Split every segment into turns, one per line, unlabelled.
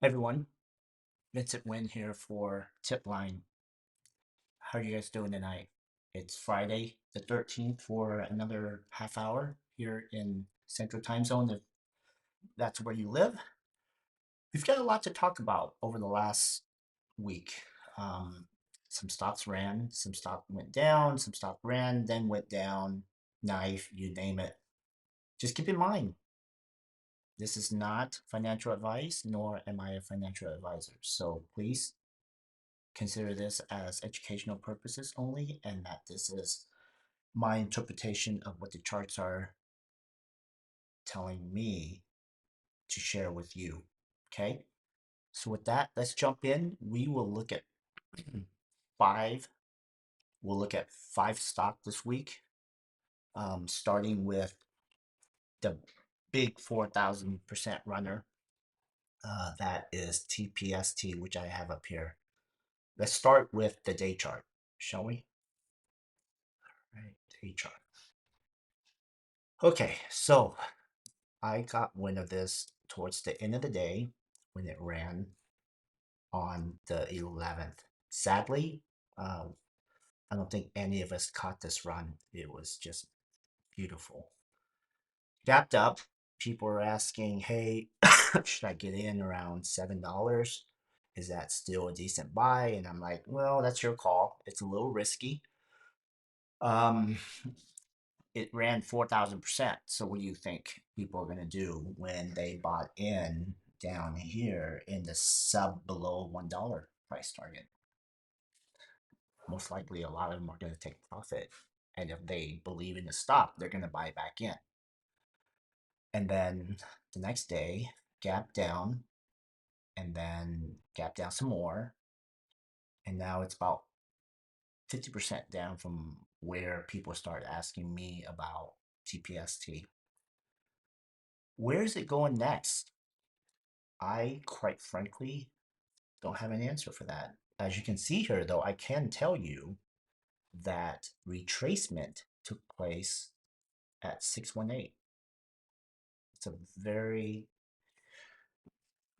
Everyone, Vincent Wynn here for Tip Line. How are you guys doing tonight? It's Friday the 13th for another half hour here in Central Time Zone, if that's where you live. We've got a lot to talk about over the last week. Um, some stocks ran, some stock went down, some stock ran, then went down, knife, you name it. Just keep in mind, this is not financial advice, nor am I a financial advisor. So please consider this as educational purposes only, and that this is my interpretation of what the charts are telling me to share with you. Okay, so with that, let's jump in. We will look at five. We'll look at five stock this week, starting with the big 4,000% runner. That is TPST, which I have up here. Let's start with the day chart, shall we? Right, day chart. Okay, so I got wind of this towards the end of the day when it ran on the 11th. Sadly, uh, I don't think any of us caught this run. It was just beautiful. Gapped up. People were asking, hey, should I get in around $7? Is that still a decent buy? And I'm like, well, that's your call. It's a little risky. Um, it ran 4,000%. So what do you think people are going to do when they bought in down here in the sub below $1 price target? Most likely a lot of them are going to take profit. And if they believe in the stock, they're going to buy back in. And then the next day, gap down, and then gap down some more. And now it's about 50% down from where people start asking me about TPST. Where is it going next? I, quite frankly, don't have an answer for that. As you can see here, though, I can tell you that retracement took place at 618. It's a very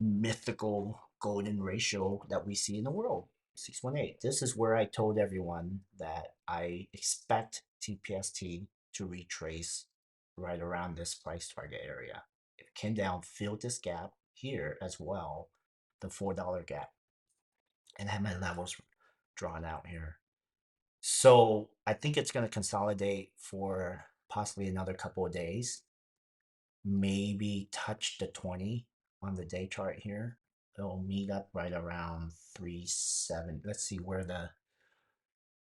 mythical golden ratio that we see in the world. 618. This is where I told everyone that I expect TPST to retrace right around this price target area. It came down, filled this gap here as well, the $4 gap, and had my levels drawn out here. So I think it's going to consolidate for possibly another couple of days, maybe touch the 20 on the day chart here. It'll meet up right around 3.7. Let's see where the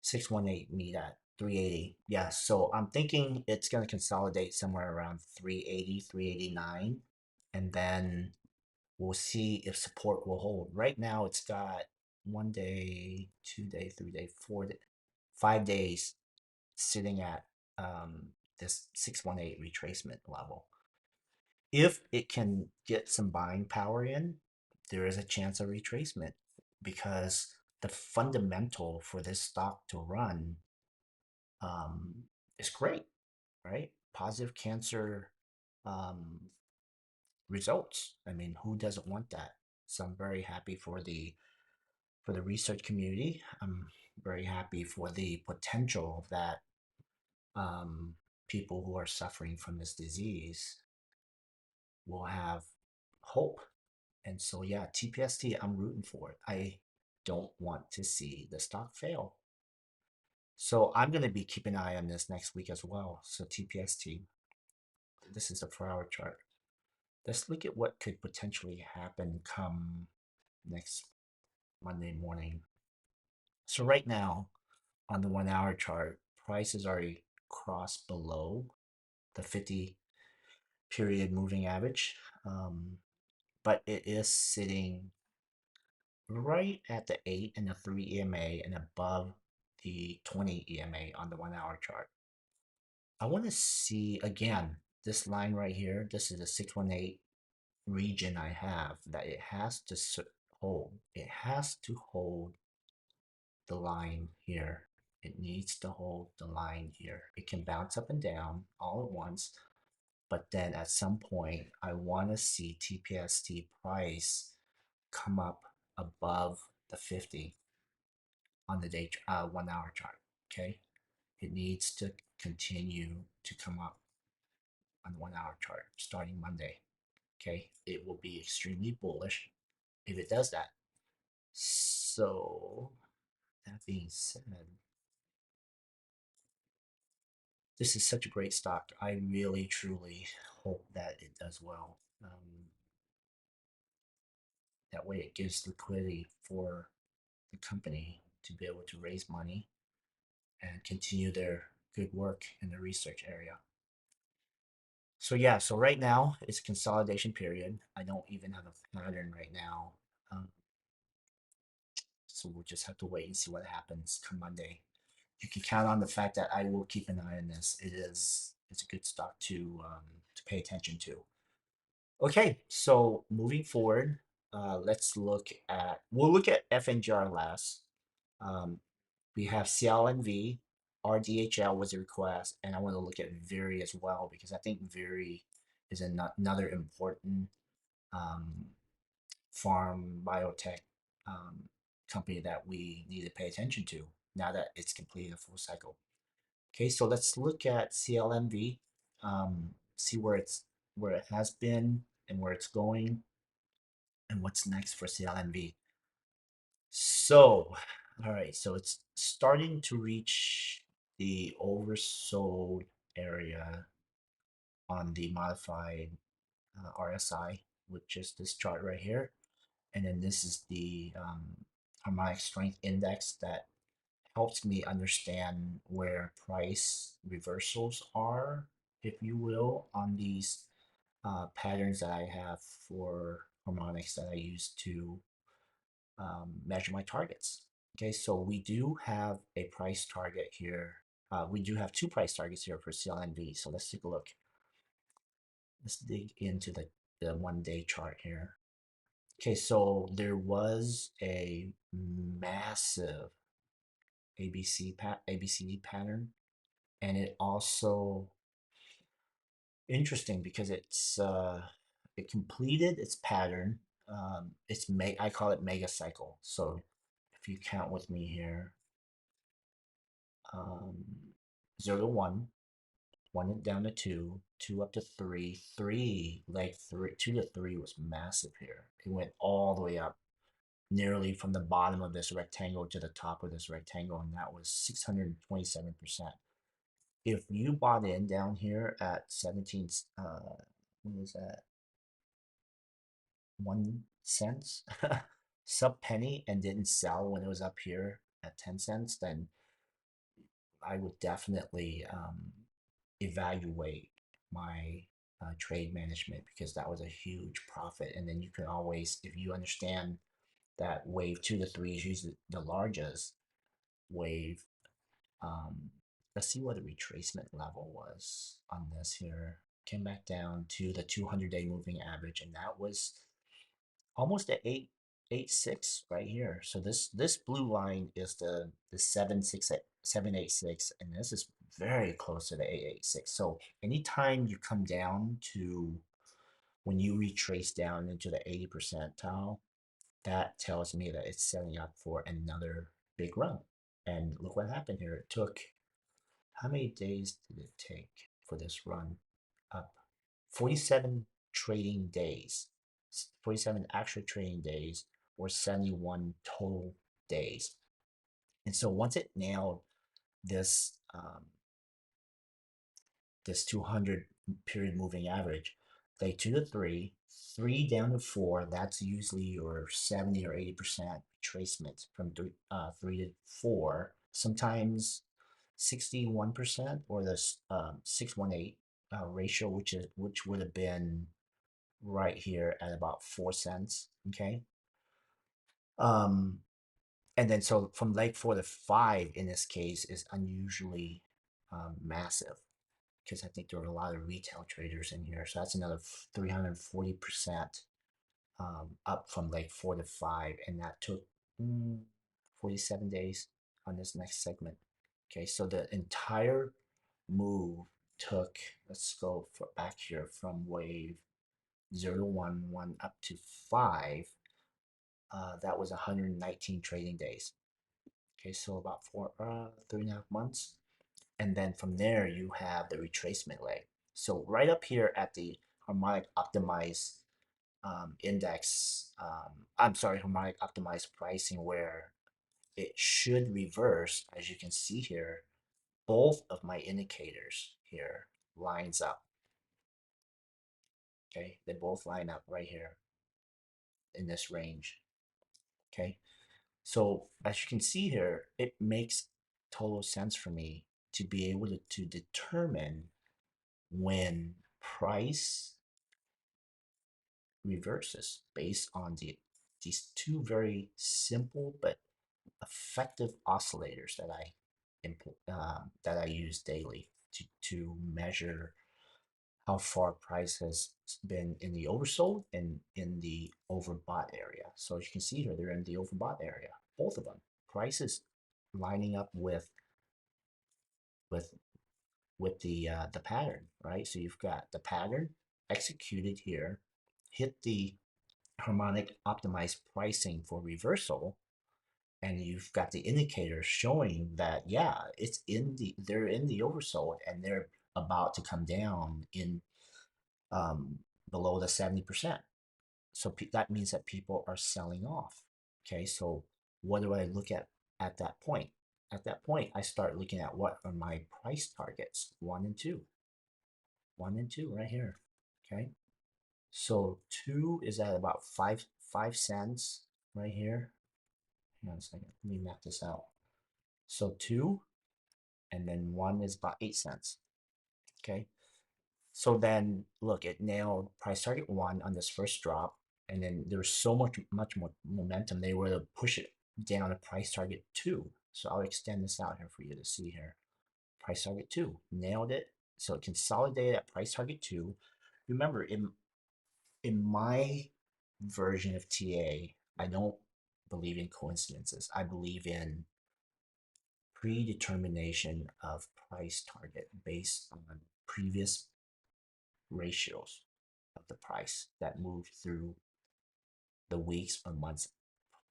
618 meet at. 380. Yeah, so I'm thinking it's going to consolidate somewhere around 380, 389. And then we'll see if support will hold. Right now, it's got 1 day, 2 day, 3 day, 4 day, 5 days sitting at this 618 retracement level. If it can get some buying power in, there is a chance of retracement because the fundamental for this stock to run is great, right? Positive cancer um, results. I mean, who doesn't want that? So I'm very happy for the research community. I'm very happy for the potential that people who are suffering from this disease will have hope. And so, yeah, TPST, I'm rooting for it. I don't want to see the stock fail. So I'm going to be keeping an eye on this next week as well. So TPST, this is the 4 hour chart. Let's look at what could potentially happen come next Monday morning. So right now on the 1 hour chart, price has already crossed below the 50 period moving average. But it is sitting right at the 8 and the 3 EMA and above the 20 EMA on the 1 hour chart. I want to see again this line right here. This is the 618 region I have that it has to hold. It has to hold the line here. It needs to hold the line here. It can bounce up and down all at once, but then at some point, I want to see TPST price come up above the 50 on the day 1 hour chart. Okay, it needs to continue to come up on the 1 hour chart starting Monday. Okay, it will be extremely bullish if it does that. So that being said, this is such a great stock. I really truly hope that it does well. That way, it gives liquidity for the company to be able to raise money and continue their good work in the research area. So yeah, so right now it's consolidation period. I don't even have a pattern right now. Um, so we'll just have to wait and see what happens come Monday. You can count on the fact that I will keep an eye on this. It's a good stock to pay attention to. Okay, so moving forward, we'll look at FNGR last. Um, we have CLNV, RDHL was a request, and I want to look at VIRI as well because I think VIRI is another important um, farm biotech um, company that we need to pay attention to now that it's completed a full cycle. Okay, so let's look at CLNV, see where it has been and where it's going and what's next for CLNV. So, all right, so it's starting to reach the oversold area on the modified RSI, which is this chart right here. And then this is the harmonic strength index that helps me understand where price reversals are, if you will, on these patterns that I have for harmonics that I use to measure my targets. Okay, so we do have a price target here. We do have two price targets here for CLNV. So let's take a look. Let's dig into the 1 day chart here. Okay, so there was a massive ABCD pattern, and it also interesting because it completed its pattern. I call it mega cycle. So if you count with me here, um, 0 to 1, 1 down to 2, 2 up to 3, 3, like 3, 2 to 3 was massive here. It went all the way up, nearly from the bottom of this rectangle to the top of this rectangle, and that was 627%. If you bought in down here at 17, what was that, 1 cent, sub penny, and didn't sell when it was up here at 10 cents, then I would definitely evaluate my trade management because that was a huge profit. And then you can always, if you understand that wave 2 to 3 is usually the largest wave, um, let's see what the retracement level was on this here. Came back down to the 200-day moving average, and that was almost at 886 right here. So this blue line is the 786, and this is very close to the 886. So anytime you come down to when you retrace down into the 80 percentile, that tells me that it's setting up for another big run. And look what happened here. It took, how many days did it take for this run up? 47 trading days, 47 actual trading days, or 71 total days. And so once it nailed this this 200 period moving average, like 2 to 3, 3 down to 4, that's usually your 70 or 80% retracement from 3 to 4. Sometimes 61%, or the 618 ratio, which would have been right here at about 4 cents. Okay. Um, and then so from leg 4 to 5 in this case is unusually massive because I think there are a lot of retail traders in here. So that's another 340% up from leg 4 to 5. And that took 47 days on this next segment. Okay. So the entire move took, let's go back here from wave 0 to 1, 1 up to 5. that was 119 trading days. Okay, so about 3.5 months. And then from there, you have the retracement leg. So right up here at the harmonic optimized index, I'm sorry, harmonic optimized pricing, where it should reverse, as you can see here, both of my indicators here lines up. Okay, they both line up right here in this range. Okay, so as you can see here, it makes total sense for me to be able to determine when price reverses based on these two very simple but effective oscillators that that I use daily to measure how far price has been in the oversold and in the overbought area. So as you can see here, they're in the overbought area, both of them. Prices lining up with the pattern, right? So you've got the pattern executed here, hit the harmonic optimized pricing for reversal, and you've got the indicators showing that yeah, they're in the oversold and they're about to come down in um, below the 70%. So that means that people are selling off. Okay, so what do I look at that point? At that point, I start looking at what are my price targets, one and two. One and two right here. Okay, so two is at about five cents right here. Hang on a second. Let me map this out. So two, and then one is about 8 cents. Okay. So then look, it nailed price target one on this first drop, and then there was so much more momentum. They were to push it down to price target two. So I'll extend this out here for you to see here. Price target two, nailed it. So it consolidated at price target two. Remember, in my version of TA, I don't believe in coincidences. I believe in predetermination of price target based on previous ratios of the price that moved through the weeks or months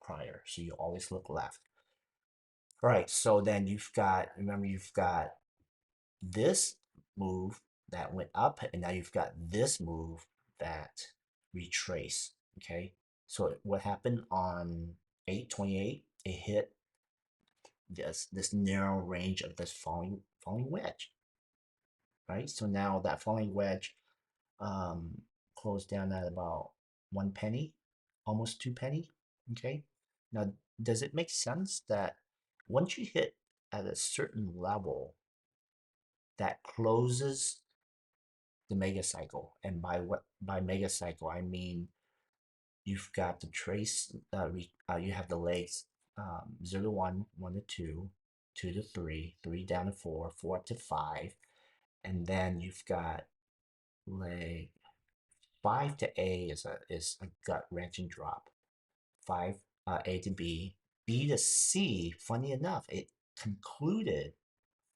prior. So you always look left. All right, so then remember, you've got this move that went up, and now you've got this move that retrace. Okay, so what happened on 8/28? It hit this narrow range of this falling wedge, right? So now that falling wedge um, closed down at about 1 penny, almost 2 penny. Okay, now does it make sense that once you hit at a certain level that closes the mega cycle, and by mega cycle I mean you've got the trace, you have the legs 0 to 1, 1 to 2, 2 to 3, 3 down to 4, 4 up to 5, and then you've got leg 5 to A is a gut wrenching drop. 5 A to B, B to C. Funny enough, it concluded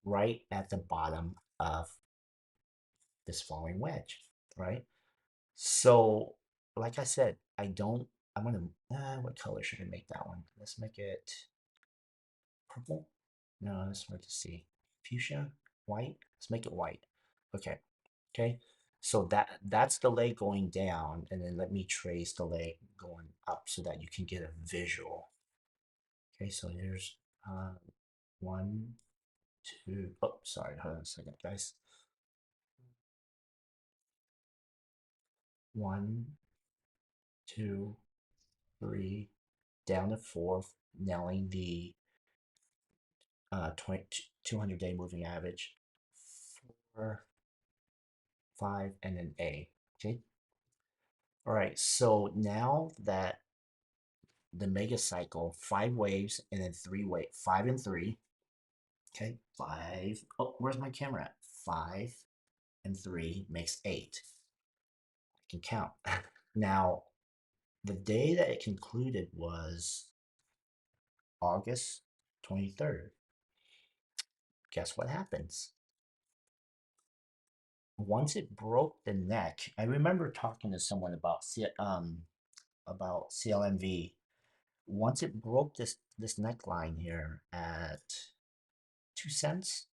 right at the bottom of this falling wedge, right? So, like I said, I don't. I'm gonna. What color should I make that one? Let's make it purple. No, that's hard to see. Fuchsia, white. Let's make it white. Okay. Okay. So that's the leg going down, and then let me trace the leg going up so that you can get a visual. Okay, so here's uh, one, two. Oh, sorry, hold on a second, guys. One, two, three, down to four, nailing the 200-day moving average. Four, five, and then A. Okay. All right. So now that the mega cycle, 5 waves and then 3 wave, 5 and 3. Okay, five. Oh, where's my camera at? 5 and 3 makes 8. I can count. Now, the day that it concluded was August 23rd. Guess what happens? Once it broke the neck, I remember talking to someone about CLNV once it broke this neckline here at 2 cents,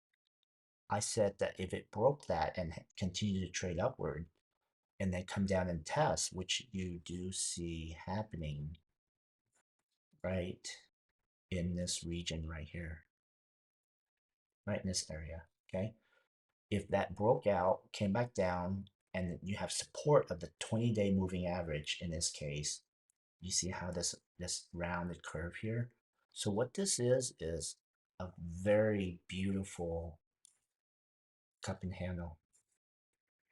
I said that if it broke that and continued to trade upward and then come down and test, which you do see happening right in this region right here, right in this area, okay? If that broke out, came back down, and you have support of the 20-day moving average in this case, you see how this rounded curve here? So what this is a very beautiful cup and handle,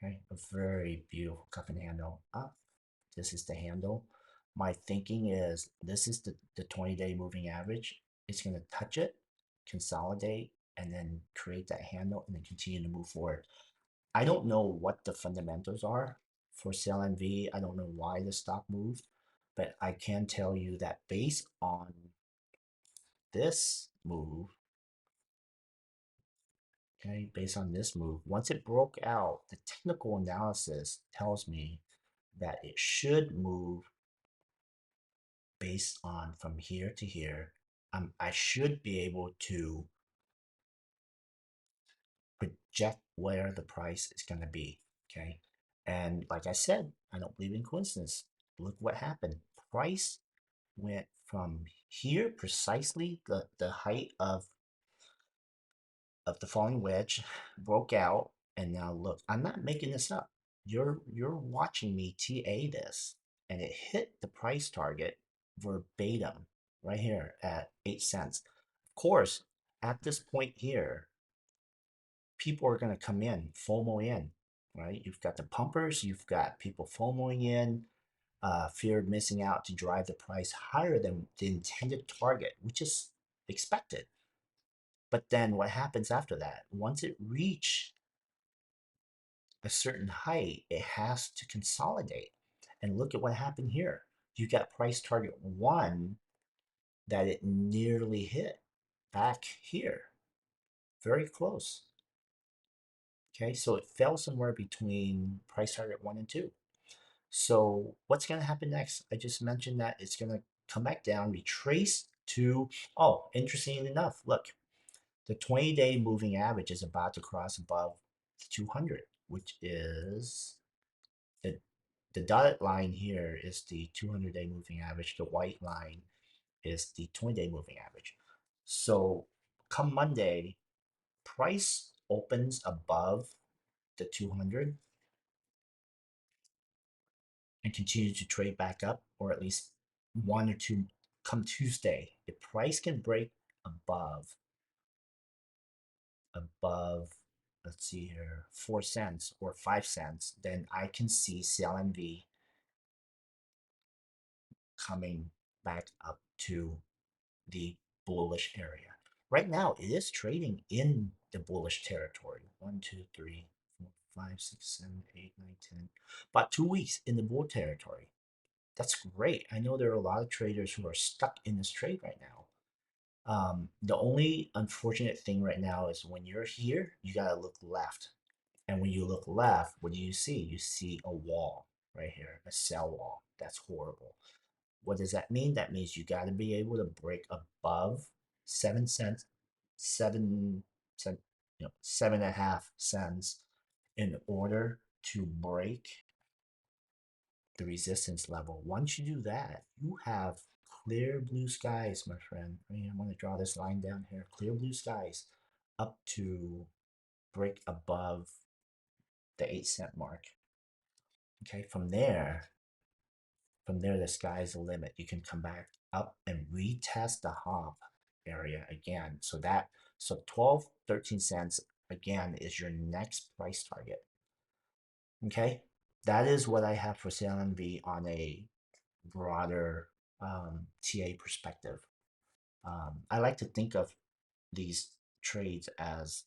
okay? A very beautiful cup and handle up. This is the handle. My thinking is this is the 20-day moving average. It's going to touch it, consolidate, and then create that handle and then continue to move forward. I don't know what the fundamentals are for CLNV. I don't know why the stock moved, but I can tell you that based on this move, okay, based on this move, once it broke out, the technical analysis tells me that it should move based on from here to here. I should be able to project where the price is going to be, okay? And like I said, I don't believe in coincidence. Look what happened. Price went from here precisely the height of the falling wedge, broke out, and now look, I'm not making this up. You're watching me TA this, and it hit the price target verbatim right here at 8 cents. Of course, at this point here, people are going to come in, FOMO in, right? You've got the pumpers, you've got people FOMOing in, fear of missing out to drive the price higher than the intended target, which is expected. But then what happens after that? Once it reach a certain height, it has to consolidate. And look at what happened here. You got price target one that it nearly hit back here, very close. Okay, so it fell somewhere between price target one and two. So what's going to happen next? I just mentioned that it's going to come back down, retrace to, oh, interesting enough, look, the 20-day moving average is about to cross above 200, which is the, the dotted line here is the 200-day moving average. The white line is the 20-day moving average. So come Monday, price opens above the 200 and continue to trade back up, or at least one or two come Tuesday. If price can break above, let's see here, 4 cents or 5 cents, then I can see CLNV coming back up to the bullish area. Right now, it is trading in the bullish territory. 1, 2, 3, 4, 5, 6, 7, 8, 9, 10. About 2 weeks in the bull territory. That's great. I know there are a lot of traders who are stuck in this trade right now. The only unfortunate thing right now is when you're here, you gotta look left. And when you look left, what do you see? You see a wall right here, a sell wall. That's horrible. What does that mean? That means you got to be able to break above 7 cents, 7 cent, 7.5 cents in order to break the resistance level. Once you do that, you have clear blue skies, my friend. I'm going to draw this line down here. Clear blue skies up to break above the 8 cent mark. Okay, from there, the sky's the limit. You can come back up and retest the hop area again. So 12, 13 cents again is your next price target. Okay, that is what I have for CLNV on a broader TA perspective. I like to think of these trades as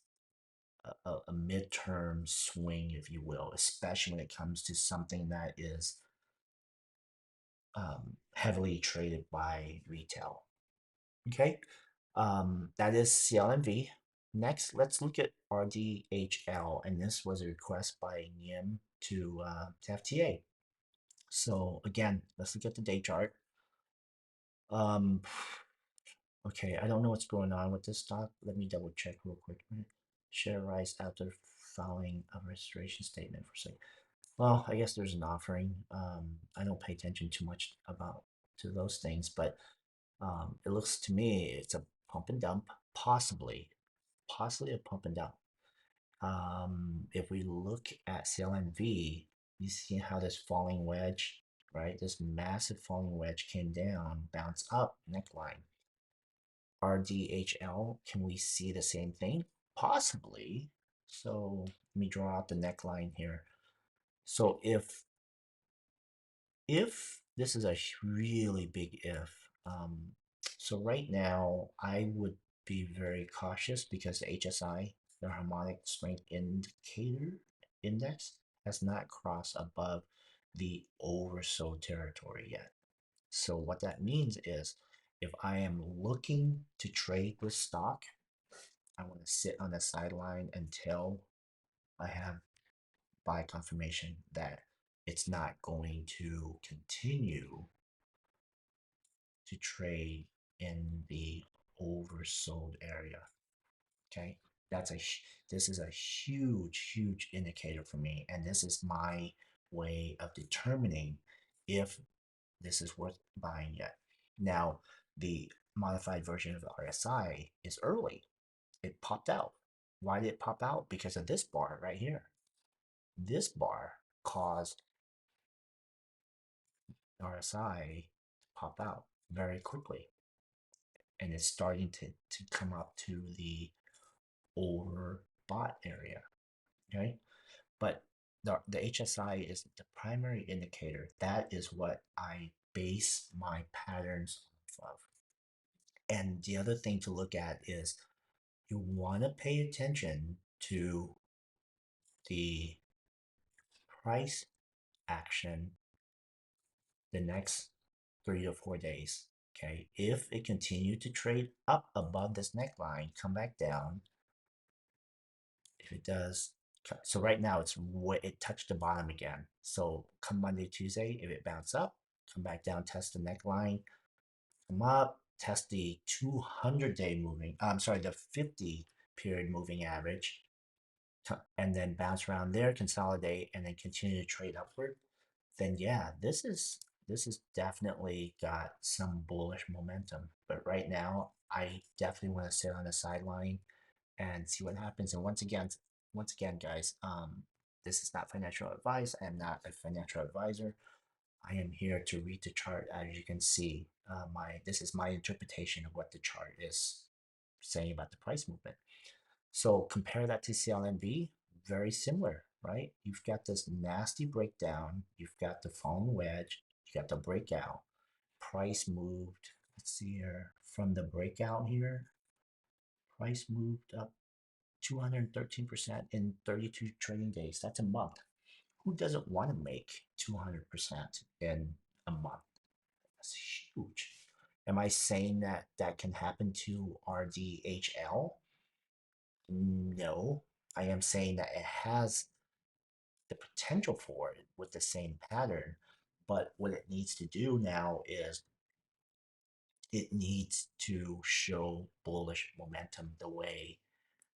a midterm swing, if you will, especially when it comes to something that is heavily traded by retail. Okay, that is CLNV. Next, let's look at RDHL, and this was a request by Nim to have TA. So again, let's look at the day chart. Um, okay, I don't know what's going on with this stock. Let me double check real quick. Share rise after filing a registration statement for say. Well, I guess there's an offering. I don't pay attention too much about to those things, but it looks to me it's a pump and dump, possibly a pump and dump. If we look at CLNV, you see how this falling wedge, right? This massive falling wedge came down, bounced up, neckline. RDHL, can we see the same thing? Possibly. So let me draw out the neckline here. So if this is a really big if, so right now I would be very cautious because the HSI, the harmonic strength indicator index, has not crossed above the oversold territory yet. So what that means is if I am looking to trade this stock, I want to sit on the sideline until I have buy confirmation that it's not going to continue to trade in the oversold area. Okay, this is a huge indicator for me, and this is my way of determining if this is worth buying yet. Now, the modified version of the RSI is early. It popped out. Why did it pop out? Because of this bar right here. This bar caused RSI to pop out very quickly, and it's starting to come up to the overbought area. Okay, but the HSI is the primary indicator. That is what I base my patterns off of. And the other thing to look at is you want to pay attention to the price action the next 3 to 4 days. Okay, if it continued to trade up above this neckline, come back down. If it does, so right now it touched the bottom again. So come Monday, Tuesday, if it bounce up, come back down, test the neckline, come up, test the 200-day moving. I'm sorry, the 50 period moving average, and then bounce around there, consolidate, and then continue to trade upward. Then yeah, this is definitely got some bullish momentum. But right now, I definitely want to sit on the sideline and see what happens. And once again, guys, this is not financial advice. I am not a financial advisor. I am here to read the chart. As you can see, this is my interpretation of what the chart is saying about the price movement. So compare that to CLNV, very similar, right? You've got this nasty breakdown. You've got the falling wedge. You got the breakout. Price moved. Let's see here from the breakout here. Price moved up 213% in 32 trading days. That's a month. Who doesn't want to make 200% in a month? That's huge. Am I saying that that can happen to RDHL? No. I am saying that it has the potential for it with the same pattern, but what it needs to do now is it needs to show bullish momentum the way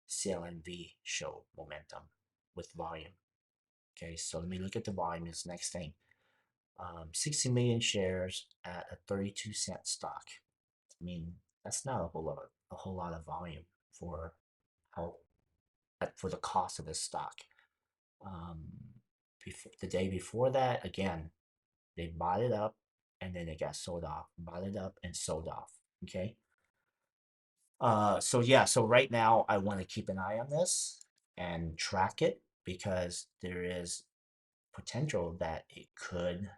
CLNV showed momentum with volume. Okay, so let me look at the volume. Is the next thing. 60 million shares at a 32-cent stock. I mean, that's not a whole lot of volume for how for the cost of this stock. Um, before the day before that, again, they bought it up and then it got sold off. Bought it up and sold off. Okay. So yeah, so right now I want to keep an eye on this and track it because there is potential that it could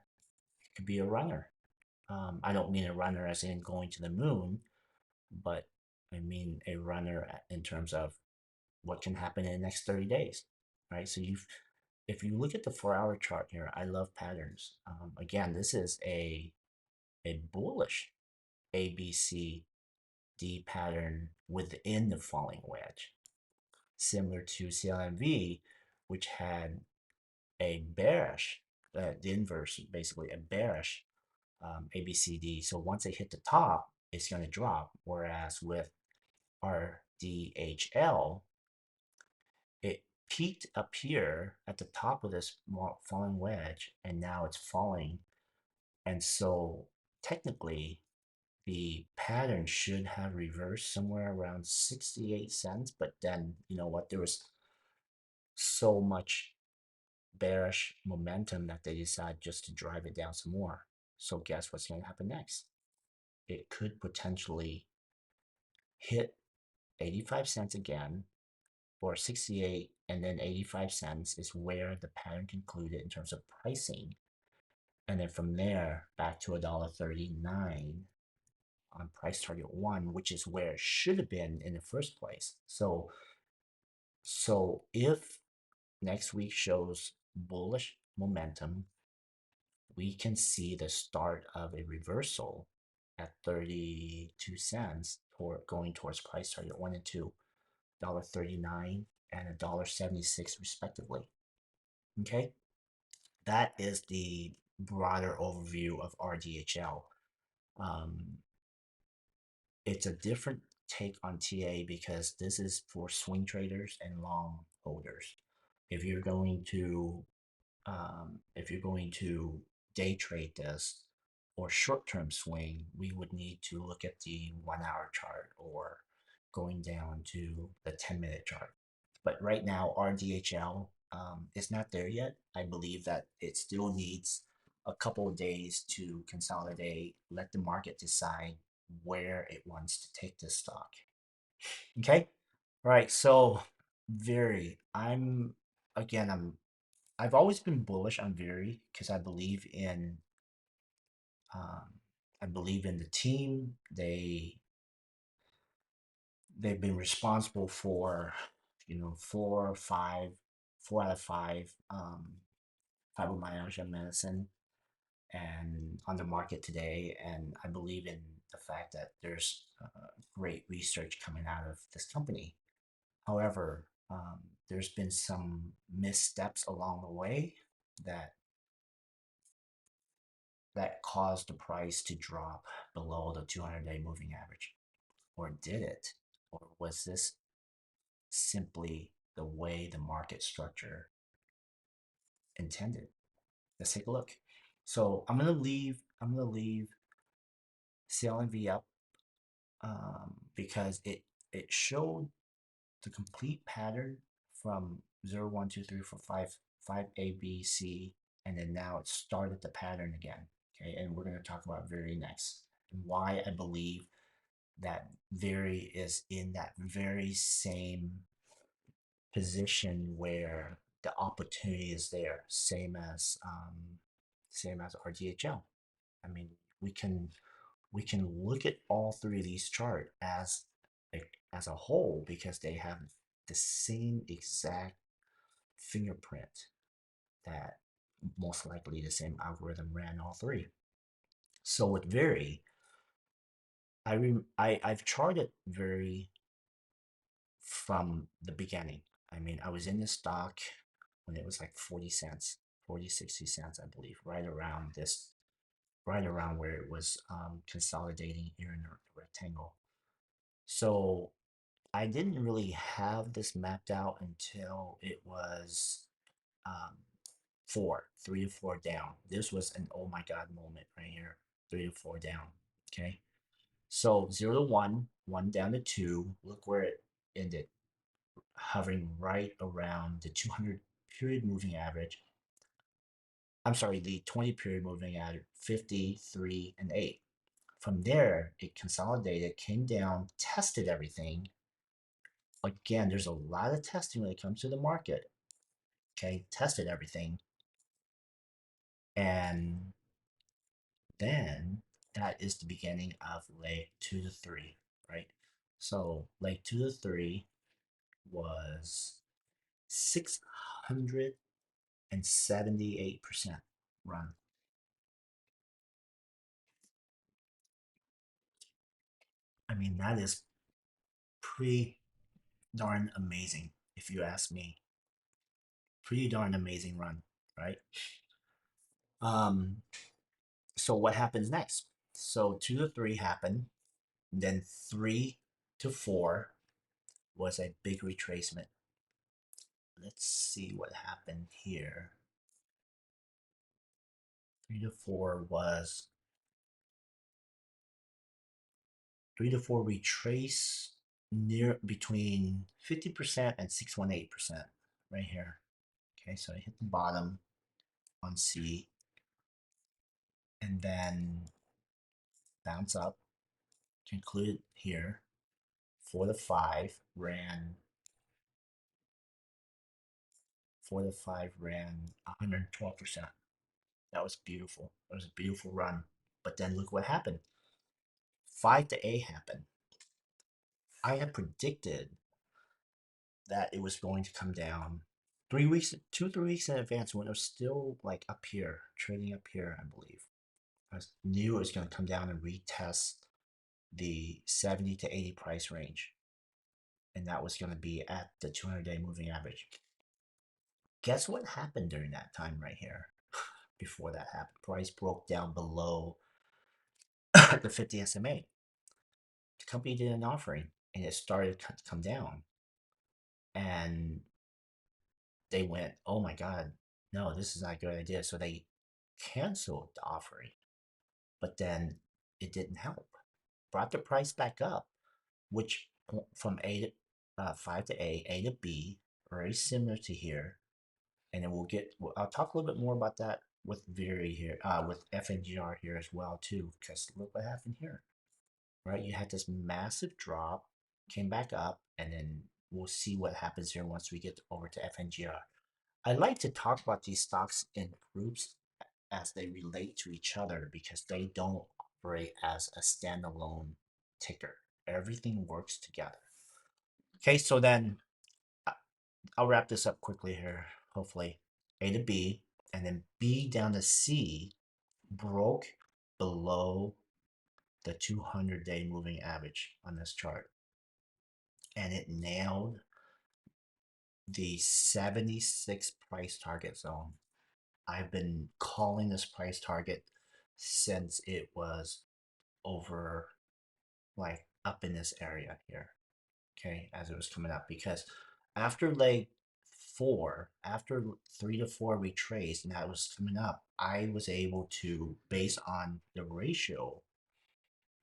be a runner. I don't mean a runner as in going to the moon, but I mean a runner in terms of what can happen in the next 30 days, right? So if you look at the 4-hour chart here, I love patterns. Again, this is a bullish ABC D pattern within the falling wedge, similar to CLNV, which had a bearish, the inverse, basically a bearish A, B, C, D. So once they hit the top, it's going to drop. Whereas with RDHL, it peaked up here at the top of this falling wedge, and now it's falling. And so technically, the pattern should have reversed somewhere around 68 cents. But then, you know what? There was so much bearish momentum that they decided just to drive it down some more. So guess what's going to happen next? It could potentially hit 85 cents again, or 68, and then 85 cents is where the pattern concluded in terms of pricing. And then from there back to $1.39 on price target one, which is where it should have been in the first place. So if next week shows bullish momentum, we can see the start of a reversal at 32 cents or going towards price target one and two, $1.39 and $1.76 respectively. Okay, that is the broader overview of RDHL. Um, it's a different take on TA because this is for swing traders and long holders. If you're going to day trade this or short-term swing, we would need to look at the 1 hour chart or going down to the 10-minute chart. But right now, RDHL is not there yet. I believe that it still needs a couple of days to consolidate, let the market decide where it wants to take this stock. Okay. All right. So VIRI, I've always been bullish on VIRI because um, I believe in the team. They've been responsible for, four out of five fibromyalgia medicine and on the market today. And I believe in the fact that there's great research coming out of this company. However, there's been some missteps along the way that that caused the price to drop below the 200-day moving average? Or did it? Or was this simply the way the market structure intended? Let's take a look. So I'm gonna leave CLNV up because it showed the complete pattern from 0, 1, 2, 3, 4, 5, 5A, B, C, and then now it started the pattern again. Okay, and we're going to talk about VIRI next and why I believe that VIRI is in that very same position where the opportunity is there, same as RDHL. I mean, we can we can look at all three of these charts as a whole because they have the same exact fingerprint that most likely the same algorithm ran all three. So with VIRI, I've charted VIRI from the beginning. I mean, I was in the stock when it was like 40 cents, 40, 60 cents, I believe, right around where it was consolidating here in the rectangle. So I didn't really have this mapped out until it was um, 3 to 4 down. This was an oh my god moment right here, 3 to 4 down. Okay, so 0 to 1, 1 down to 2. Look where it ended, hovering right around the 200 period moving average. I'm sorry, the 20 period moving average, 53 and 8. From there, it consolidated, came down, tested everything. Again, there's a lot of testing when it comes to the market. Okay, tested everything. And then that is the beginning of leg 2 to 3, right? So leg 2 to 3 was 678% run. I mean, that is pretty darn amazing, if you ask me. Pretty darn amazing run, right? Um, So what happens next? So 2 to 3 happened, then 3 to 4 was a big retracement. Let's see what happened here. 3 to 4 retrace near between 50% and 618% right here. Okay, so I hit the bottom on C and then bounce up, conclude here. 4 to 5 ran 112%. That was beautiful. It was a beautiful run. But then look what happened. 5 to A happened. I had predicted that it was going to come down 3 weeks, 2, 3 weeks in advance when it was still like up here, trading up here, I believe. I knew it was going to come down and retest the 70 to 80 price range. And that was going to be at the 200-day moving average. Guess what happened during that time right here? Before that happened, price broke down below the 50 SMA. The company did an offering and it started to come down. And they went, oh my God, no, this is not a good idea. So they canceled the offering, but then it didn't help. Brought the price back up, which from 5 to A to B, very similar to here. And then I'll talk a little bit more about that with VIRI here, with FNGR here as well too, because look what happened here, right? You had this massive drop, came back up, and then we'll see what happens here once we get over to FNGR. I like to talk about these stocks in groups as they relate to each other because they don't operate as a standalone ticker. Everything works together. Okay, so then uh, I'll wrap this up quickly here, hopefully. A to B, and then B down to C broke below the 200-day moving average on this chart. And it nailed the 76 price target zone. I've been calling this price target since it was over, like up in this area here, okay, as it was coming up. Because after leg 4, after 3 to 4 retraced and that was coming up, I was able to, based on the ratio,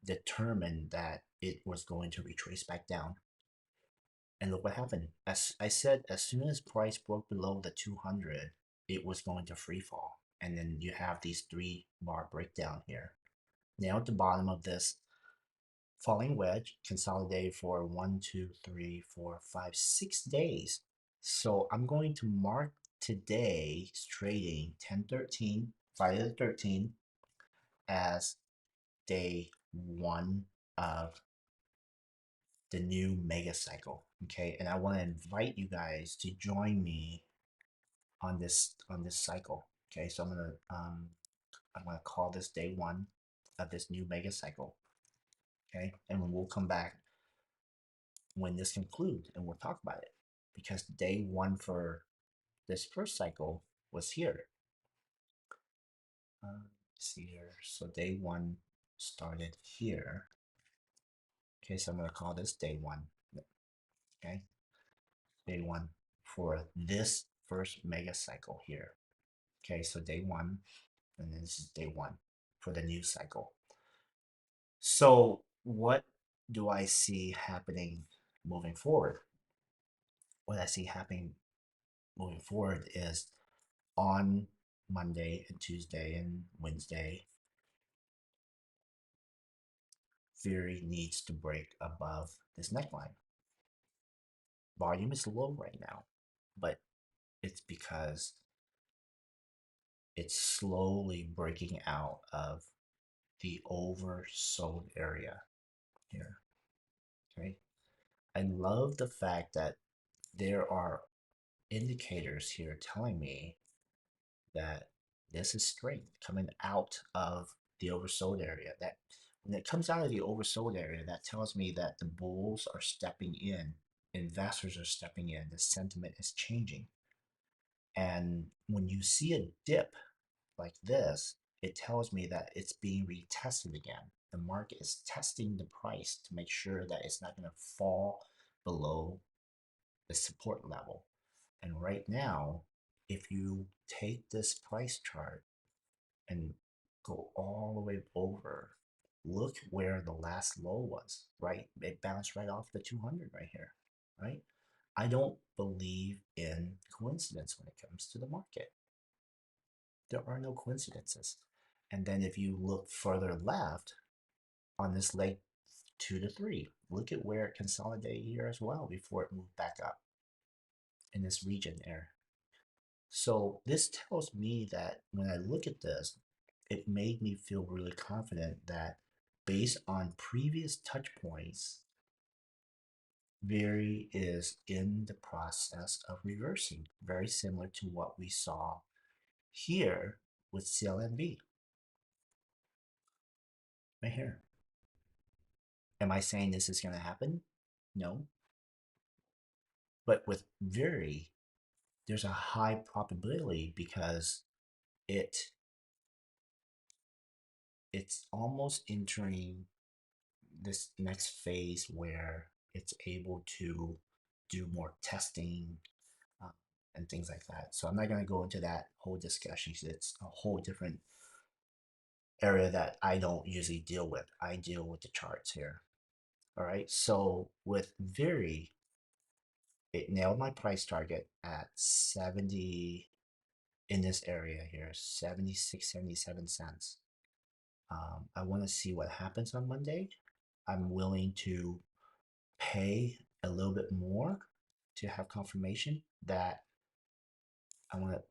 determine that it was going to retrace back down. And look what happened. As I said, as soon as price broke below the 200, it was going to free fall. And then you have these 3 bar breakdown here. Now at the bottom of this falling wedge, consolidated for 1, 2, 3, 4, 5, 6 days. So I'm going to mark today's trading 10/13, Friday the 13th, as day 1 of the new mega cycle. Okay, and I want to invite you guys to join me on this cycle. Okay, so I'm gonna call this day 1 of this new mega cycle. Okay, and we'll come back when this concludes and we'll talk about it, because day 1 for this first cycle was here. Let's see here. So day 1 started here. Okay, so I'm gonna call this day 1. Okay, day 1 for this first mega cycle here. Okay, so day 1, and then this is day 1 for the new cycle. So what do I see happening moving forward? What I see happening moving forward is on Monday and Tuesday and Wednesday, VIRI needs to break above this neckline. Volume is low right now, but it's because it's slowly breaking out of the oversold area here. Okay. I love the fact that there are indicators here telling me that this is strength coming out of the oversold area. That when it comes out of the oversold area, that tells me that the bulls are stepping in, investors are stepping in, the sentiment is changing. And when you see a dip like this, it tells me that it's being retested again. The market is testing the price to make sure that it's not going to fall below the support level. And right now, if you take this price chart and go all the way over, look where the last low was, right? It bounced right off the 200 right here, right? I don't believe in coincidence when it comes to the market. There are no coincidences. And then if you look further left on this leg 2 to 3, look at where it consolidated here as well before it moved back up in this region there. So this tells me that when I look at this, it made me feel really confident that based on previous touch points, VIRI is in the process of reversing, very similar to what we saw here with CLNV, right here. Am I saying this is going to happen? No. But with VIRI, there's a high probability because it it's almost entering this next phase where it's able to do more testing uh, and things like that. So I'm not going to go into that whole discussion because it's a whole different area that I don't usually deal with. I deal with the charts here. All right. So with VIRI, it nailed my price target at 70 in this area here, 76, 77 cents. I want to see what happens on Monday. I'm willing to pay a little bit more to have confirmation that I want to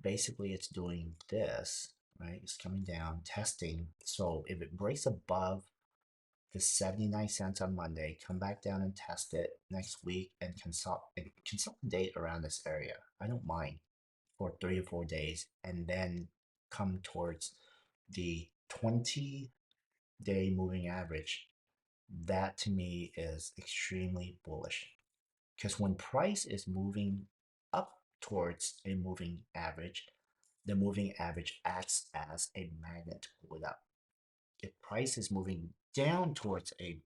basically it's doing this, right? It's coming down, testing. So if it breaks above the 79 cents on Monday, come back down and test it next week and consolidate around this area. I don't mind for 3 or 4 days and then come towards the 20-day moving average. That to me is extremely bullish because when price is moving up towards a moving average, the moving average acts as a magnet to pull it up. If price is moving down towards a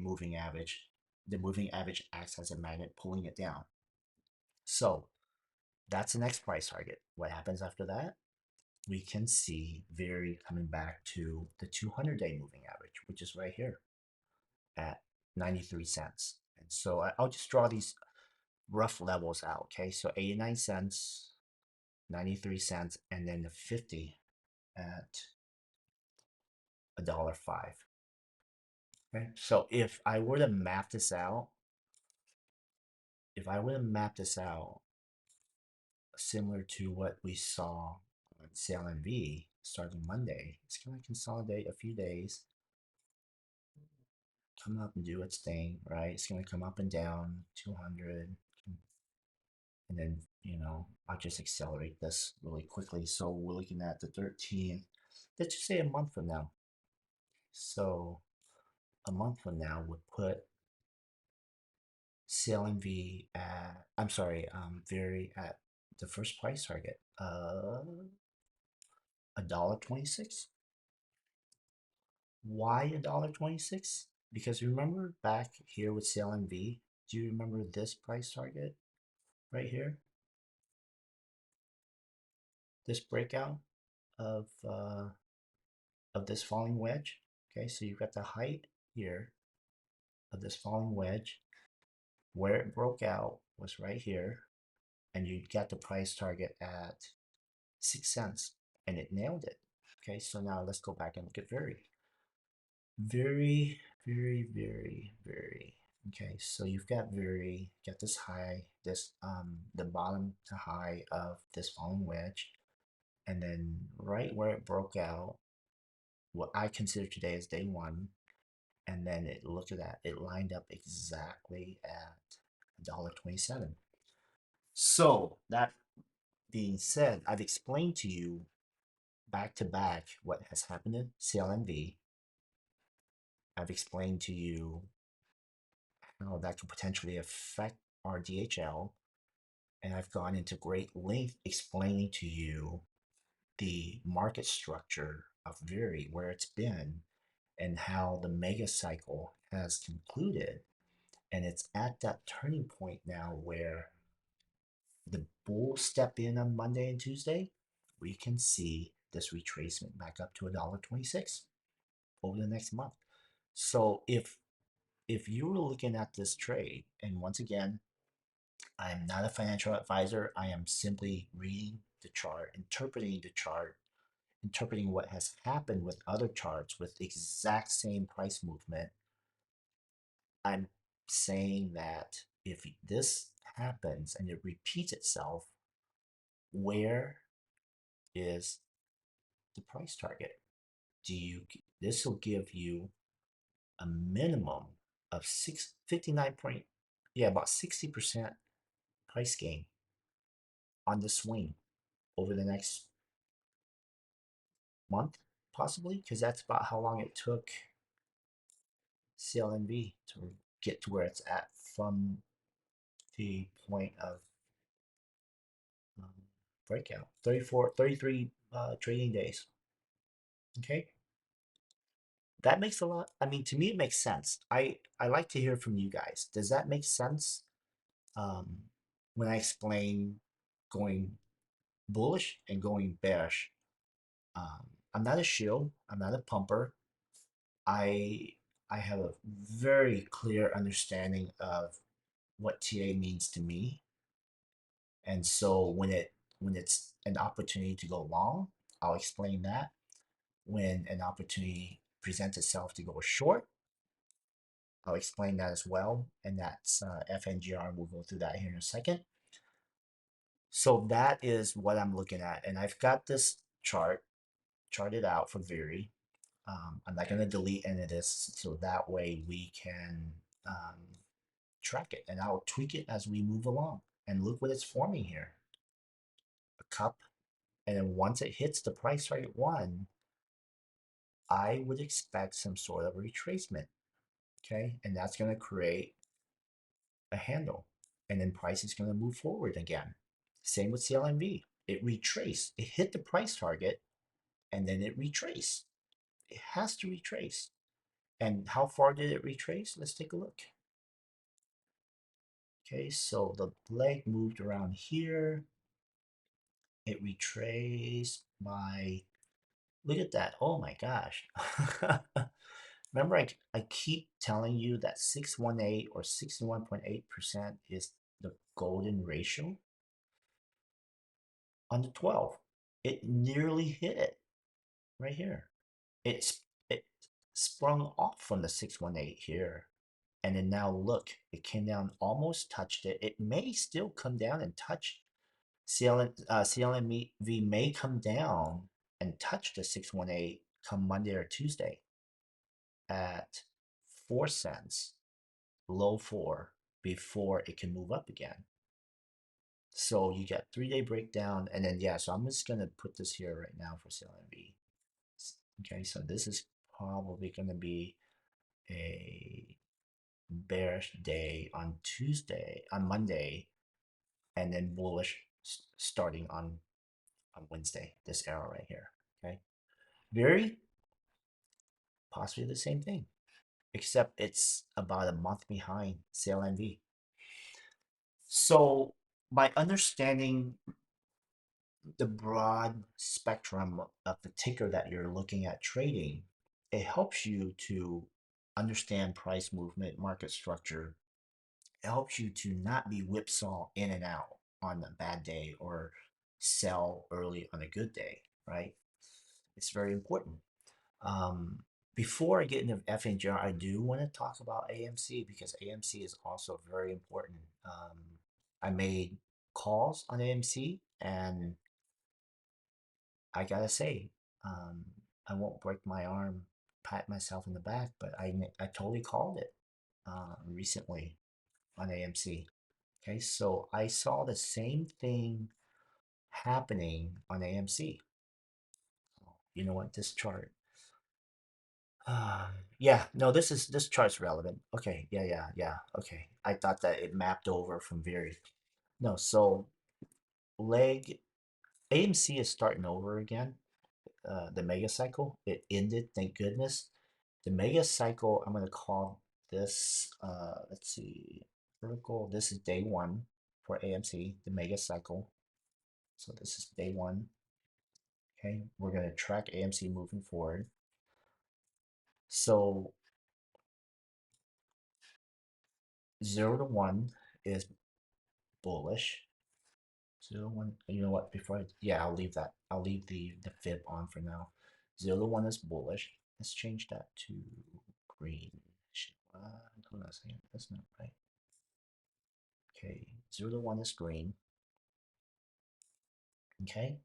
moving average, the moving average acts as a magnet pulling it down. So that's the next price target. What happens after that? We can see VIRI coming back to the 200-day moving average, which is right here at 93 cents. And so I'll just draw these rough levels out. Okay, so 89 cents, 93 cents, and then the 50 at $1.05. Okay, so if I were to map this out similar to what we saw on CLNV starting Monday, it's going to consolidate a few days, come up and do its thing, right? It's going to come up and down 200, and then, I'll just accelerate this really quickly. So we're looking at the 13th, let's just say a month from now. So a month from now would put CLNV at, I'm sorry, VIRI at the first price target, $1.26. Why $1.26? Because remember back here with CLNV, do you remember this price target right here? This breakout of this falling wedge. Okay, so you've got the height here of this falling wedge. Where it broke out was right here, and you got the price target at 6 cents, and it nailed it. Okay, so now let's go back and look at VIRI. VIRI, VIRI, VIRI, VIRI. Okay, so you've got VIRI, got this high, the bottom to high of this falling wedge, and then right where it broke out, what I consider today is day one, and then look at that, it lined up exactly at $1.27. So that being said, I've explained to you back to back what has happened in CLNV. I've explained to you how that could potentially affect our DHL, and I've gone into great length explaining to you the market structure of VIRI, where it's been, and how the mega cycle has concluded. And it's at that turning point now where the bulls step in on Monday and Tuesday. We can see this retracement back up to $1.26 over the next month. So if you were looking at this trade, and once again, I'm not a financial advisor, I am simply reading the chart, interpreting what has happened with other charts with the exact same price movement. I'm saying that if this happens and it repeats itself, where is the price target? Do you this will give you a minimum of 59 point, yeah, about 60% price gain on the swing over the next month, possibly, because that's about how long it took CLNV to get to where it's at from the point of um, breakout. 33 trading days. Okay, that makes a lot. I mean, to me, it makes sense. I like to hear from you guys. Does that make sense? Um, when I explain going bullish and going bearish, I'm not a shill. I'm not a pumper. I I have a very clear understanding of what TA means to me, and so when it's an opportunity to go long, I'll explain that. When an opportunity presents itself to go short, I'll explain that as well, and that's FNGR. We'll go through that here in a second. So that is what I'm looking at, and I've got this charted out for VIRI. I'm not going to delete any of this, so that way we can um, track it, and I'll tweak it as we move along. And look what it's forming here, a cup. And then once it hits the price target one, I would expect some sort of retracement. Okay, and that's going to create a handle, and then price is going to move forward again. Same with CLNV. It retraced. It hit the price target, and then it retraced. It has to retrace. And how far did it retrace? Let's take a look. Okay, so the leg moved around here. It retraced by, look at that. Oh my gosh. Remember, I keep telling you that 618 or 61.8% is the golden ratio on the 12. It nearly hit it right here. It sprung off from the 618 here. And then now look, it came down, almost touched it. It may still come down and touch CLNV may come down and touch the 618 come Monday or Tuesday at 4 cents, low 4, before it can move up again. So you get 3-day breakdown, and then yeah, so I'm just gonna put this here right now for CLNV. Okay, so this is probably gonna be a bearish day on Monday, and then bullish starting on Wednesday, this arrow right here. Okay, very possibly the same thing, except it's about a month behind CLNV. So by understanding the broad spectrum of the ticker that you're looking at trading, it helps you to understand price movement, market structure. It helps you to not be whipsaw in and out on a bad day or sell early on a good day, right? It's very important. Um, Before I get into FNGR, I do want to talk about AMC because AMC is also very important. I made calls on AMC, and I gotta say, um, I won't break my arm, pat myself in the back, but I totally called it recently on AMC. Okay, so I saw the same thing happening on AMC. You know what? This chart. Yeah, no, this chart's relevant. Okay, yeah. Okay, I thought that it mapped over from VIRI. No, so leg AMC is starting over again. The mega cycle, it ended, thank goodness. The mega cycle, I'm going to call this, let's see, vertical. This is day one for AMC, the mega cycle. So this is day one. Okay, we're going to track AMC moving forward. So 0 to 1 is bullish. 0 to 1, you know what, before yeah, I'll leave that. I'll leave the fib on for now. 0 to 1 is bullish. Let's change that to green. Hold on a second, that's not right. Okay, 0 to 1 is green. Okay,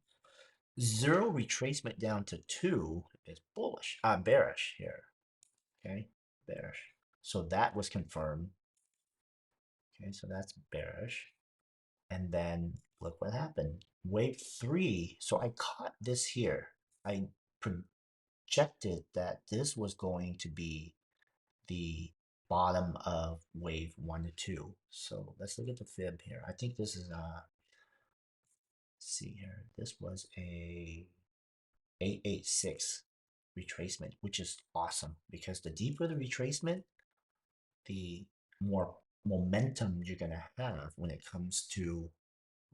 0 retracement down to 2 is bullish, bearish here. Okay, bearish. So that was confirmed. Okay, so that's bearish. And then look what happened. Wave 3. So I caught this here. I projected that this was going to be the bottom of wave 1 to 2. So let's look at the fib here. I think this is let's see here. This was a 886 retracement, which is awesome because the deeper the retracement, the more momentum you're going to have when it comes to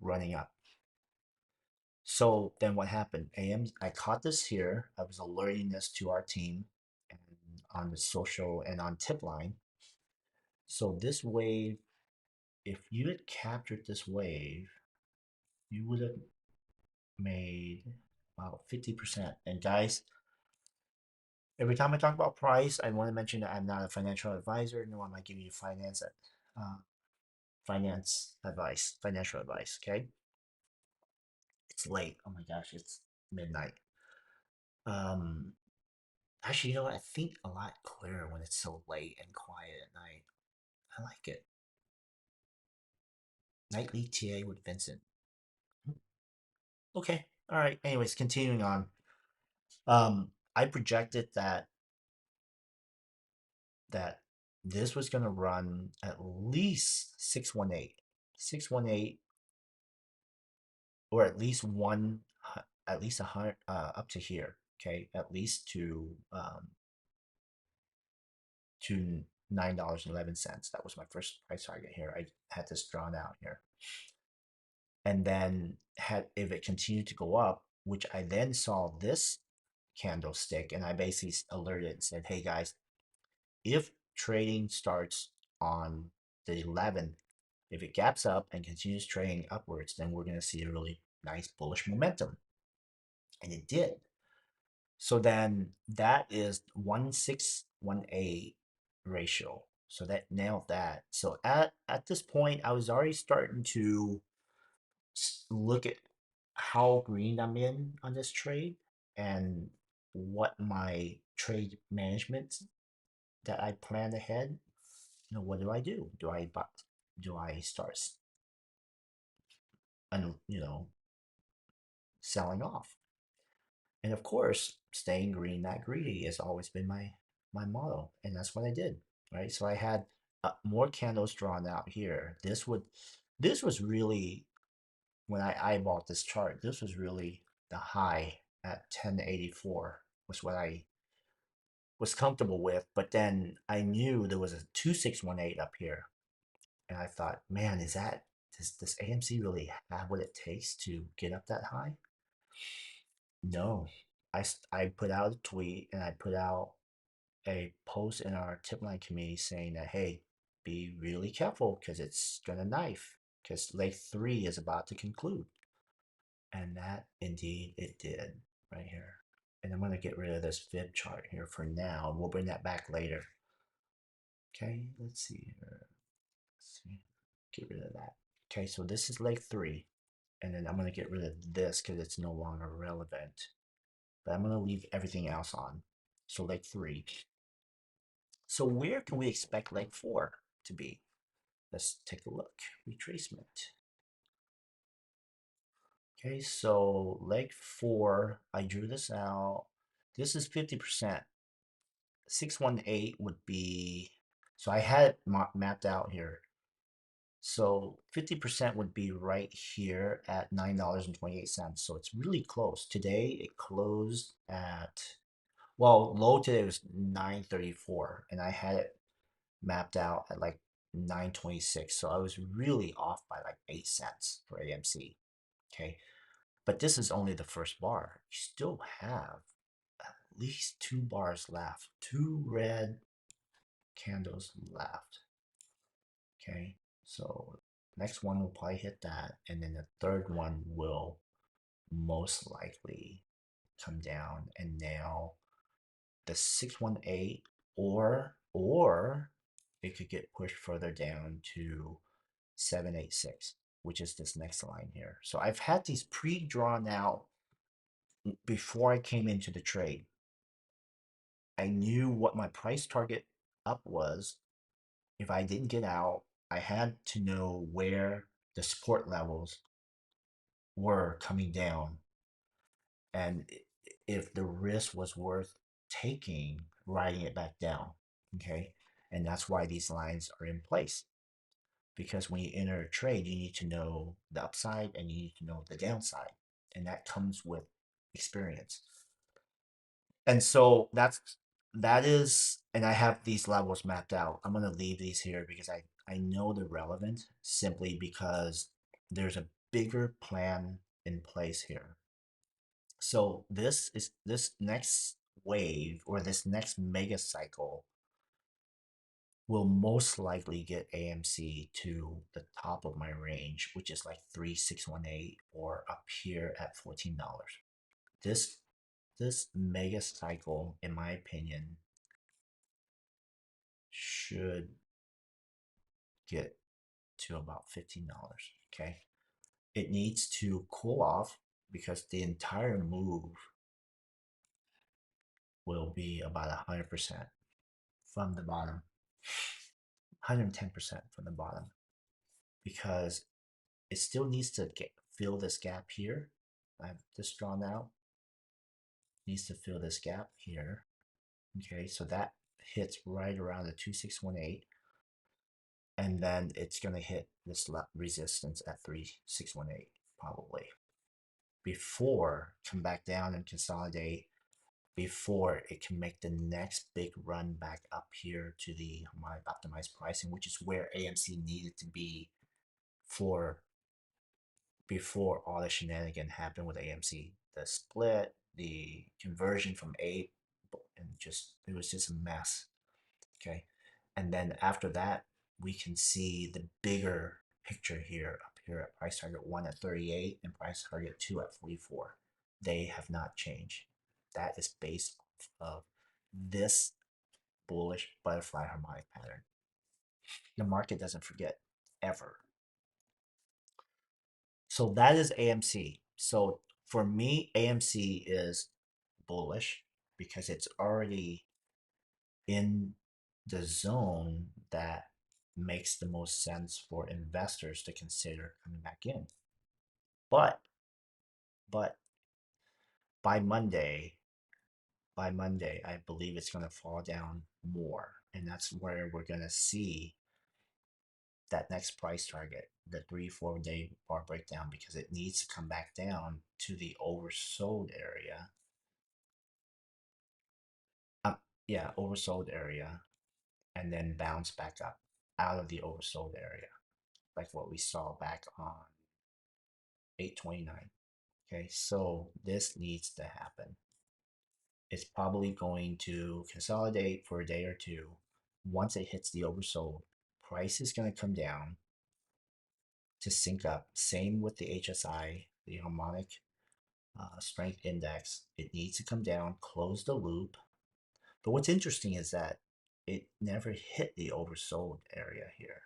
running up. So then what happened? I caught this here. I was alerting this to our team and on the social and on tip line. So this wave, if you had captured this wave, you would have made about 50%. And guys, every time I talk about price, I want to mention that I'm not a financial advisor, nor am I giving you finance advice, financial advice. Okay, it's late. Oh my gosh, it's midnight. Um, Actually, you know what? I think a lot clearer when it's so late and quiet at night. I like it. Nightly TA with Vincent. Okay, all right. Anyways, continuing on. I projected that this was going to run at least 618, 618, or at least at least 100 up to here. Okay, at least to $9.11. That was my first price target here. I had this drawn out here, and then had if it continued to go up, which I then saw this candlestick, and I basically alerted and said, "Hey guys, if trading starts on the 11th, if it gaps up and continues trading upwards, then we're going to see a really nice bullish momentum." And it did. So then that is 1618 ratio. So that nailed that. So at this point, I was already starting to look at how green I'm in on this trade and what my trade management that I planned ahead. You know, what do I do? Do I start and selling off? And of course, staying green, not greedy, has always been my motto, and that's what I did. Right, so I had more candles drawn out here. This was really, when I eyeballed this chart, this was really the high at 1084 was what I was comfortable with. But then I knew there was a 2618 up here, and I thought, man, does AMC really have what it takes to get up that high? No. I put out a tweet and I put out a post in our tip line community saying that, hey, be really careful because it's gonna knife because leg 3 is about to conclude. And that indeed it did right here. And I'm gonna get rid of this fib chart here for now, and we'll bring that back later. Okay, let's see here. Let's see. Get rid of that. Okay, so this is leg 3, and then I'm gonna get rid of this because it's no longer relevant. But I'm gonna leave everything else on. So leg 3. So where can we expect leg 4 to be? Let's take a look. Retracement. Okay, so leg 4, I drew this out. This is 50%. 618 would be, so I had it mapped out here. So 50% would be right here at $9.28. So it's really close. Today it closed at, well, low today was 9.34, and I had it mapped out at like 9.26. So I was really off by like 8 cents for AMC. Okay. But this is only the first bar. You still have at least 2 bars left, 2 red candles left. Okay. So next one will probably hit that. And then the third one will most likely come down and nail the 618, or it could get pushed further down to 786, which is this next line here. So I've had these pre-drawn out before I came into the trade. I knew what my price target up was. If I didn't get out, I had to know where the support levels were coming down, and if the risk was worth taking, riding it back down. Okay. And that's why these lines are in place. Because when you enter a trade, you need to know the upside and you need to know the downside. And that comes with experience. And so that is, and I have these levels mapped out. I'm going to leave these here because I know they're relevant simply because there's a bigger plan in place here. So this next wave, or this next mega cycle, will most likely get AMC to the top of my range, which is like 3618, or up here at $14. This this mega cycle, in my opinion, should get to about $15. Okay. It needs to cool off because the entire move will be about 100% from the bottom, 110% from the bottom, because it still needs to fill this gap here. I have this drawn out. Needs to fill this gap here. Okay, so that hits right around the 2618, and then it's going to hit this resistance at 3618 probably before come back down and consolidate, before it can make the next big run back up here to the optimized pricing, which is where AMC needed to be for before all the shenanigan happened with AMC, the split, the conversion from A, and just it was just a mess. Okay, and then after that, we can see the bigger picture here up here at price target 1 at 38 and price target 2 at 44. They have not changed. That is based off of this bullish butterfly harmonic pattern. The market doesn't forget ever. So that is AMC. So for me, AMC is bullish because it's already in the zone that makes the most sense for investors to consider coming back in. But but by Monday, I believe it's going to fall down more, and that's where we're going to see that next price target, the 3 4 day bar breakdown, because it needs to come back down to the oversold area. Yeah, oversold area, and then bounce back up out of the oversold area, like what we saw back on 829. Okay, so this needs to happen. It's probably going to consolidate for a day or two. Once it hits the oversold, price is going to come down to sync up. Same with the HSI, the harmonic strength index. It needs to come down, close the loop. But what's interesting is that it never hit the oversold area here.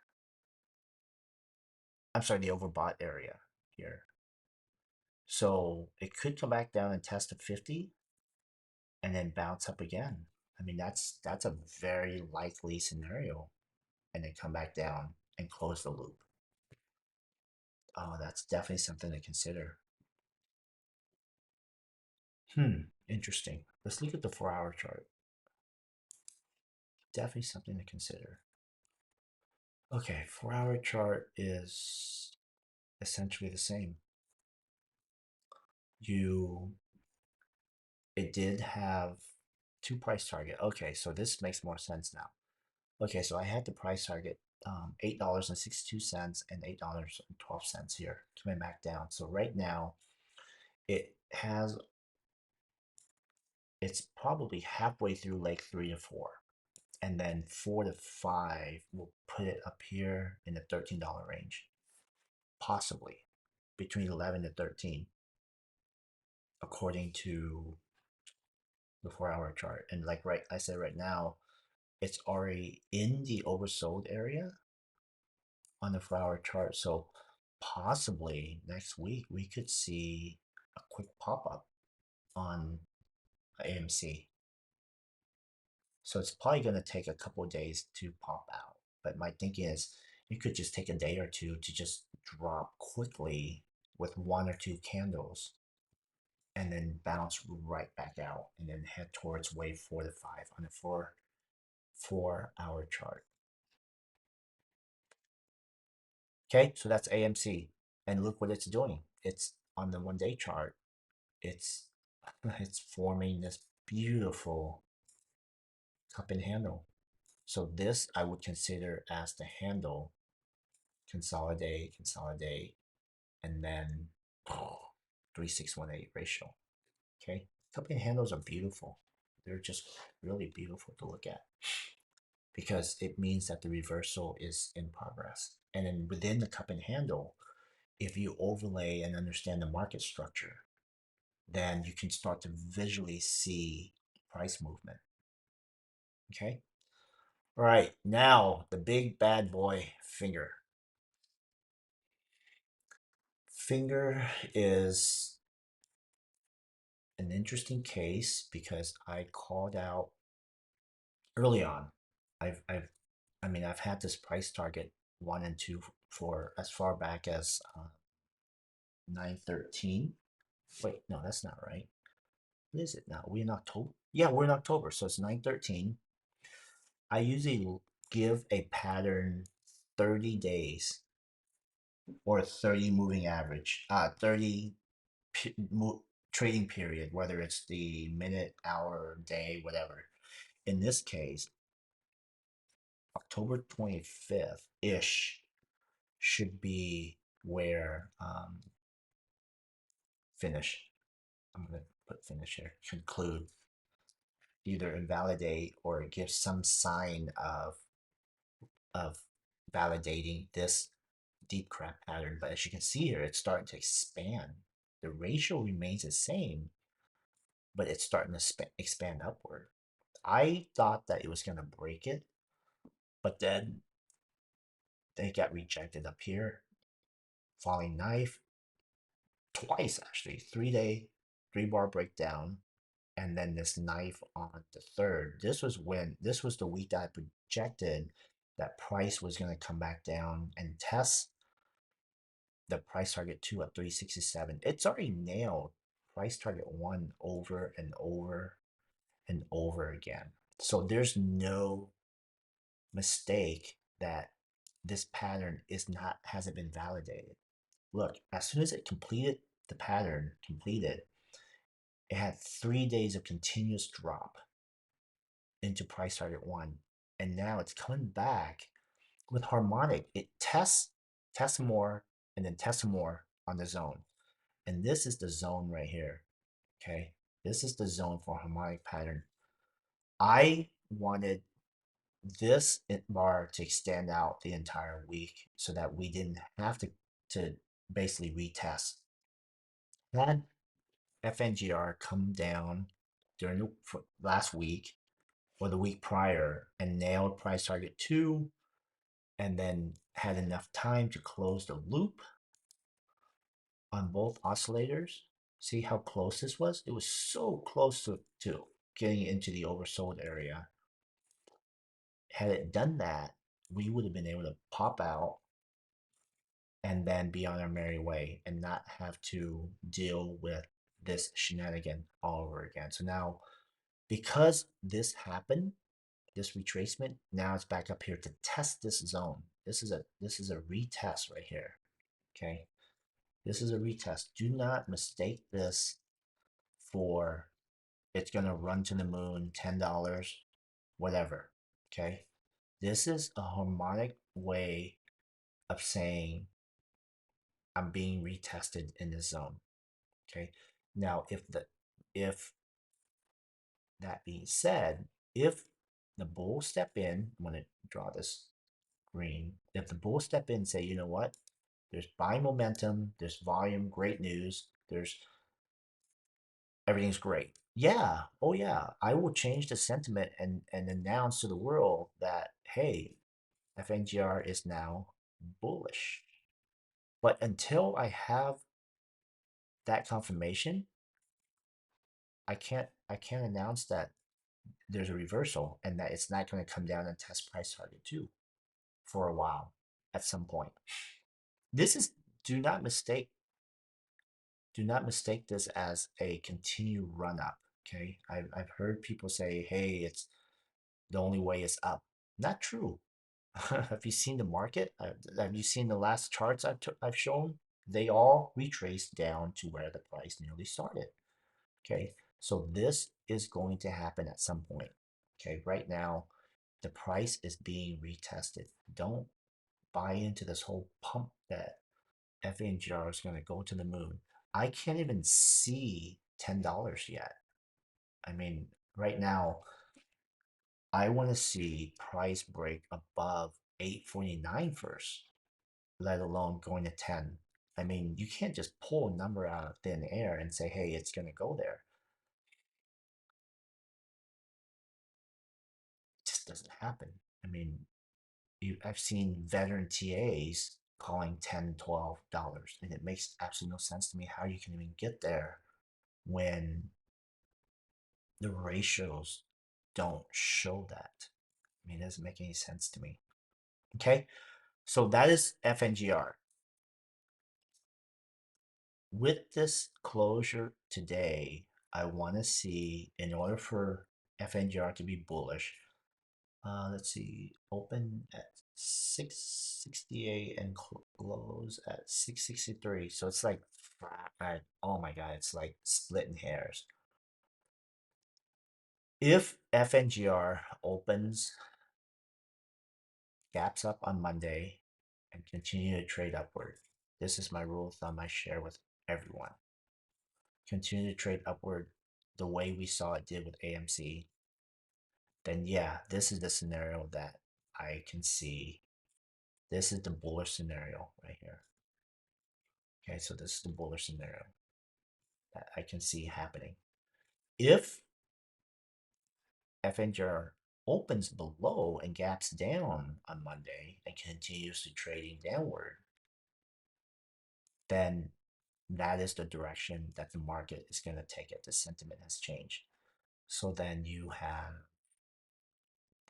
I'm sorry, the overbought area here. So it could come back down and test a 50 and then bounce up again. I mean, that's a very likely scenario, and then come back down and close the loop. Oh, that's definitely something to consider. Interesting. Let's look at the 4 hour chart. Definitely something to consider. Okay, 4 hour chart is essentially the same. You it did have two price target. Okay, so this makes more sense now. Okay, so I had the price target $8.62 and $8.12 here coming back down. So right now it has it's probably halfway through like 3 to 4. And then 4 to 5 will put it up here in the $13 range, possibly between 11 to 13, according to the 4 hour chart. And like I said right now, it's already in the oversold area on the 4 hour chart. So possibly next week we could see a quick pop up on AMC. So it's probably going to take a couple of days to pop out. But my thinking is it could just take a day or two to just drop quickly with one or two candles and then bounce right back out and then head towards wave 4 to 5 on the 4 hour chart. Okay, so that's AMC. And look what it's doing. It's on the 1 day chart. It's it's forming this beautiful cup and handle. So this I would consider as the handle, consolidate, consolidate, and then 3618 ratio. Okay, cup and handles are beautiful. They're just really beautiful to look at because it means that the reversal is in progress. And then within the cup and handle, if you overlay and understand the market structure, then you can start to visually see price movement. Okay. All right. Now the big bad boy finger. Finger is an interesting case because I called out early on. I've had this price target 1 and 2 for as far back as 9/13. Wait, no, that's not right. What is it now? We in October? Yeah, we're in October, so it's 9/13. I usually give a pattern 30 days or 30 moving average, 30 trading period, whether it's the minute, hour, day, whatever. In this case, October 25th ish should be where finish. I'm going to put finish here. Conclude, either invalidate or give some sign of validating this deep crap pattern. But as you can see here, it's starting to expand. The ratio remains the same, but it's starting to expand upward. I thought that it was going to break it, but then they got rejected up here. Falling knife twice, actually. 3 day, 3 bar breakdown, and then this knife on the third. This was the week that I projected that price was going to come back down and test the price target 2 at 367. It's already nailed price target 1 over and over and over again. So there's no mistake that this pattern hasn't been validated. Look, as soon as it completed the pattern, it had 3 days of continuous drop into price target 1. And now it's coming back with harmonic. It tests more, and then tests more on the zone. And this is the zone right here. Okay. This is the zone for harmonic pattern. I wanted this bar to extend out the entire week so that we didn't have to basically retest. Had FNGR come down during the last week or the week prior and nailed price target 2 and then had enough time to close the loop on both oscillators. See how close this was? It was so close to getting into the oversold area. Had it done that, we would have been able to pop out and then be on our merry way and not have to deal with this shenanigan all over again. So now, because this happened, this retracement, now it's back up here to test this zone. this is a retest right here. Okay, this is a retest. Do not mistake this for it's gonna run to the moon, $10, whatever. Okay, this is a harmonic way of saying I'm being retested in this zone. Okay, now if that being said, if the bull step in, I'm gonna draw this green. If the bulls step in and say, you know what, there's buying momentum, there's volume, great news, there's everything's great. Yeah, oh yeah, I will change the sentiment and announce to the world that hey, FNGR is now bullish. But until I have that confirmation, I can't announce that there's a reversal and that it's not going to come down and test price target two for a while at some point. This is do not mistake do not mistake this as a continued run up. Okay. I've heard people say, hey, it's the only way is up. Not true. Have you seen the market? Have you seen the last charts I've shown? They all retrace down to where the price nearly started. Okay. So this is going to happen at some point. Okay. Right now, the price is being retested. Don't buy into this whole pump that FNGR is going to go to the moon. I can't even see $10 yet. I mean, right now, I want to see price break above 849 first, let alone going to 10. I mean, you can't just pull a number out of thin air and say, hey, it's going to go there. It just doesn't happen. I mean, I've seen veteran TAs calling $10, $12, and it makes absolutely no sense to me how you can even get there when the ratios don't show that. I mean, it doesn't make any sense to me. Okay, so that is FNGR. With this closure today, I want to see, in order for FNGR to be bullish, let's see, open at 668 and close at 663. So it's like, oh my God, it's like splitting hairs. If FNGR opens, gaps up on Monday, and continue to trade upward, this is my rule of thumb I share with everyone. Continue to trade upward the way we saw it did with AMC, then yeah, this is the scenario that I can see. This is the bullish scenario right here. Okay, so this is the bullish scenario that I can see happening. If FNGR opens below and gaps down on Monday and continues to trading downward, then that is the direction that the market is going to take it. The sentiment has changed. So then you have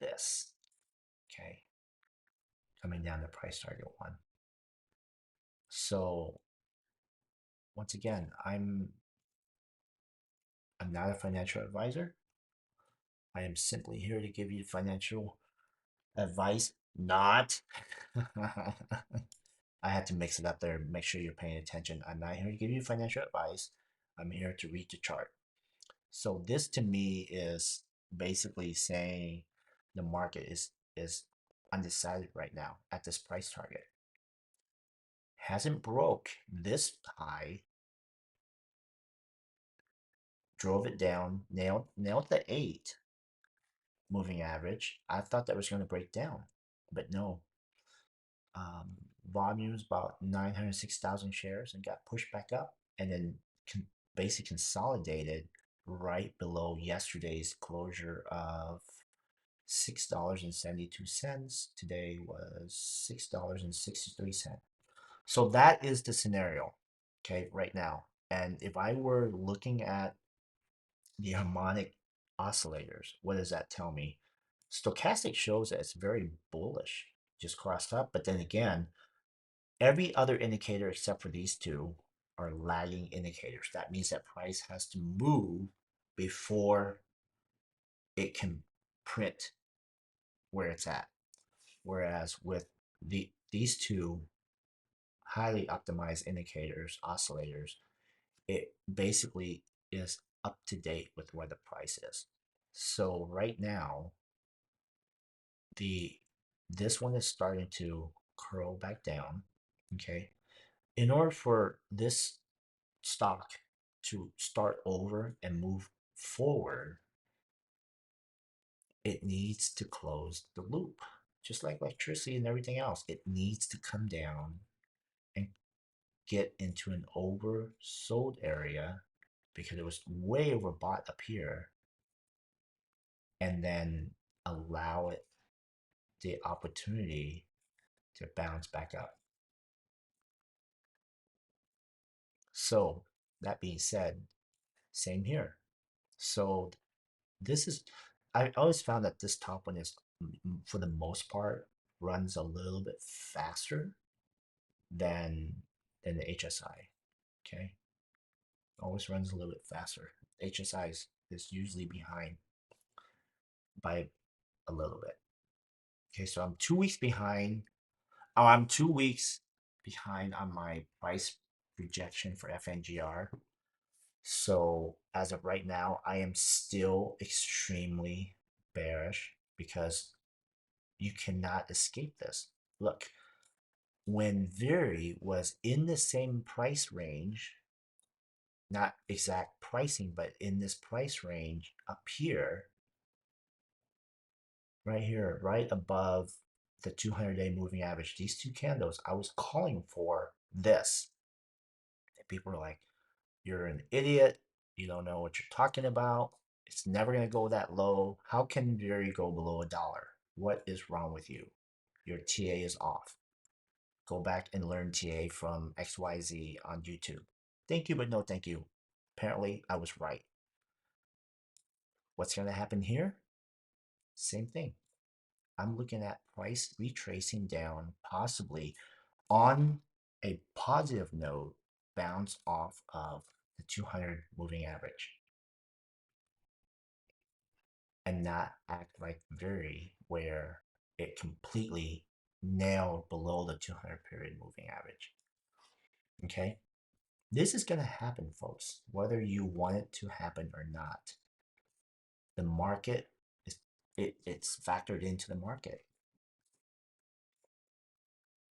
this, okay, coming down to price target one. So once again, I'm not a financial advisor. I am simply here to give you financial advice, not I had to mix it up there, make sure you're paying attention. I'm not here to give you financial advice. I'm here to read the chart. So this to me is basically saying the market is undecided right now at this price target. Hasn't broke this high, drove it down, nailed the 8 moving average. I thought that was going to break down, but no. Um, Volume is about 906,000 shares and got pushed back up and then basically consolidated right below yesterday's closure of $6.72. Today was $6.63. So that is the scenario, okay, right now. And if I were looking at the harmonic oscillators, what does that tell me? Stochastic shows that it's very bullish, just crossed up. But then again, every other indicator except for these two are lagging indicators. That means that price has to move before it can print where it's at. Whereas with these two highly optimized indicators, oscillators, it basically is up to date with where the price is. So right now, the this one is starting to curl back down. Okay. In order for this stock to start over and move forward, it needs to close the loop. Just like electricity and everything else, it needs to come down and get into an oversold area because it was way overbought up here, and then allow it the opportunity to bounce back up. So that being said, same here. So this is, I always found that this top one is, for the most part, runs a little bit faster than the HSI. Okay, always runs a little bit faster. HSI is usually behind by a little bit. Okay, so I'm 2 weeks behind. Oh, I'm 2 weeks behind on my price projection for FNGR. So as of right now, I am still extremely bearish because you cannot escape this. Look, when VIRI was in the same price range, not exact pricing, but in this price range up here, right here, right above the 200-day moving average, these two candles, I was calling for this. And people are like, you're an idiot. You don't know what you're talking about. It's never going to go that low. How can VIRI go below $1? What is wrong with you? Your TA is off. Go back and learn TA from XYZ on YouTube. Thank you, but no thank you. Apparently, I was right. What's going to happen here? Same thing. I'm looking at price retracing down, possibly on a positive note, bounce off of the 200 moving average and not act like VIRI, where it completely nailed below the 200 period moving average. Okay? This is going to happen, folks, whether you want it to happen or not. The market is it's factored into the market.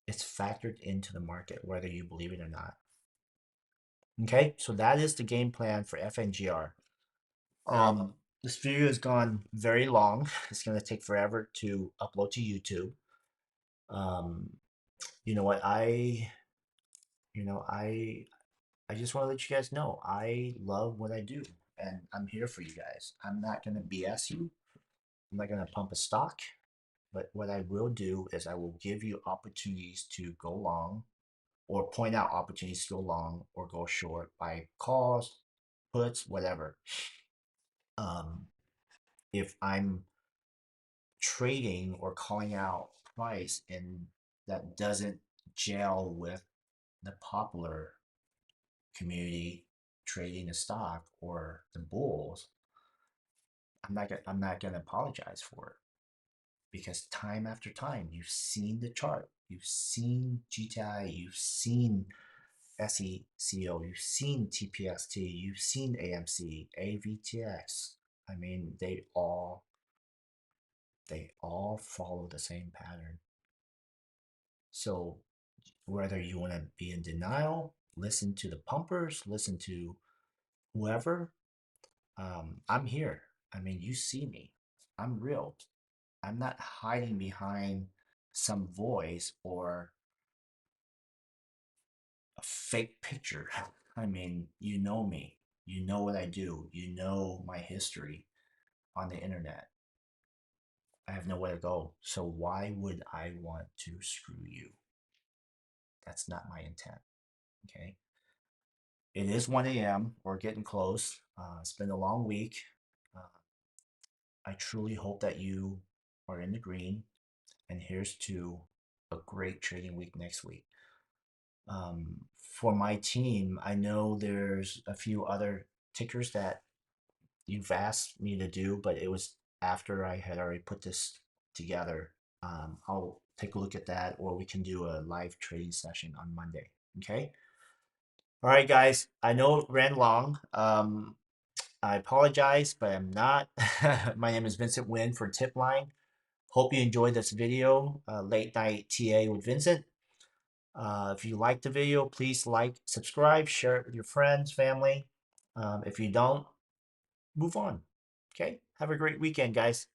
It's factored into the market, whether you believe it or not. Okay, so that is the game plan for FNGR. This video has gone very long. It's going to take forever to upload to YouTube. Um, you know what? You know, I just want to let you guys know I love what I do, and I'm here for you guys. I'm not going to BS you. I'm not going to pump a stock. But what I will do is I will give you opportunities to go long, or point out opportunities to go long or go short by calls, puts, whatever. If I'm trading or calling out price and that doesn't gel with the popular community trading the stock or the bulls, I'm not gonna apologize for it, because time after time you've seen the chart, you've seen GTI, you've seen SECO, you've seen TPST, you've seen AMC, AVTX. I mean, they all follow the same pattern. So whether you want to be in denial, listen to the pumpers, listen to whoever, I'm here. I mean, you see me. I'm real. I'm not hiding behind some voice or a fake picture. I mean, you know me. You know what I do. You know my history on the internet. I have nowhere to go. So why would I want to screw you? That's not my intent. Okay. It is 1 a.m. We're getting close. It's been a long week. Uh, I truly hope that you are in the green. And here's to a great trading week next week. For my team, I know there's a few other tickers that you've asked me to do, but it was after I had already put this together. I'll take a look at that, or we can do a live trading session on Monday. Okay. All right, guys. I know it ran long. I apologize, but I'm not. My name is Vincent Wynn for Tipline. Hope you enjoyed this video, Late Night TA with Vincent. If you like the video, please like, subscribe, share it with your friends, family. If you don't, move on. Okay. Have a great weekend, guys.